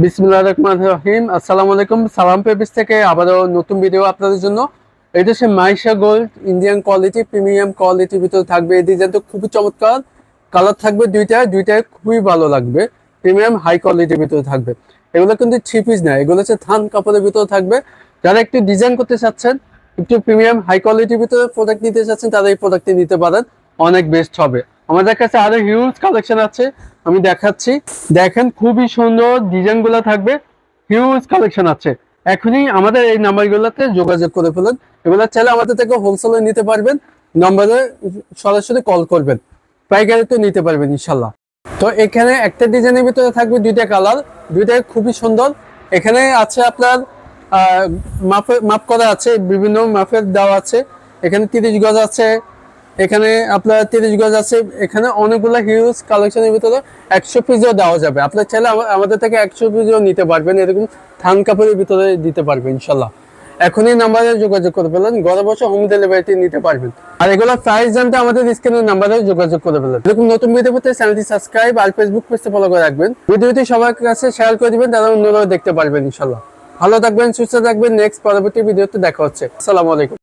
বিসমিল্লাহির রহমানির রহিম। আসসালামু আলাইকুম। সালাম পেপিস থেকে আবারও নতুন ভিডিও আপনাদের জন্য। এটা হচ্ছে Maisha gold Indian quality, premium কোয়ালিটির ভিতরে থাকবে। এই ডিজাইনটা খুবই চমৎকার, কালার থাকবে দুইটাই খুবই ভালো লাগবে। প্রিমিয়াম হাই কোয়ালিটির ভিতরে থাকবে। এগুলো কিন্তু থ্রি পিস না, এগুলো হচ্ছে থান কাপড়ের ভিতরে থাকবে। যারা একটু ডিজাইন করতে চাচ্ছেন, একটু প্রিমিয়াম হাই কোয়ালিটির ভিতরে প্রোডাক্ট নিতে চাচ্ছেন, তারা এই প্রোডাক্টটি নিতে পারেন, অনেক বেস্ট হবে। আমাদের কাছে আরো হিউজ কালেকশন আছে, আমি দেখাচ্ছি। দেখেন খুবই সুন্দর ডিজাইনগুলো থাকবে, হিউজ কালেকশন আছে। এখনই আমাদের এই নাম্বারগুলোতে যোগাযোগ করে ফেলুন। এগুলো চাইলে আমাদের থেকে হোলসেলে নিতে পারবেন, নম্বরে সরাসরি কল করবেন, পাইকারিতে নিতে পারবেন ইনশাল্লাহ। তো এখানে একটা ডিজাইনের ভিতরে থাকবে দুইটা কালার, দুইটাই খুবই সুন্দর। এখানে আছে আপনার মাপ করা আছে, বিভিন্ন মাপের দেওয়া আছে। এখানে 30 গজ আছে, এখানে আপনার 30 গজ আছে। এখানে অনেকগুলো হিউজ কালেকশনের ভিতরে 100 পিসও দেওয়া যাবে। আপনার চাইলে আমাদের থেকে 100 পিসও নিতে পারবেন, এরকম থান কাপড়ের ভিতরে দিতে পারবেন ইনশাল্লাহ। এখনই নাম্বারে যোগাযোগ করে ফেলেন, ঘরে বসে হোম ডেলিভারিটি নিতে পারবেন। আর এগুলো প্রাইস জানতে আমাদের স্ক্রিনের নাম্বারে যোগাযোগ করে ফেলেন। এরকম নতুন ভিডিও পেতে চ্যানেলটি সাবস্ক্রাইব আর ফেসবুক পেজে ফলো করে রাখবেন। ভিডিওটি সবার কাছে শেয়ার করে দিবেন, তারা অন্যরাও দেখতে পারবেন ইনশাল্লাহ। ভালো থাকবেন, সুস্থ থাকবেন। নেক্সট পরবর্তী ভিডিওতে দেখা হচ্ছে। আসসালামু আলাইকুম।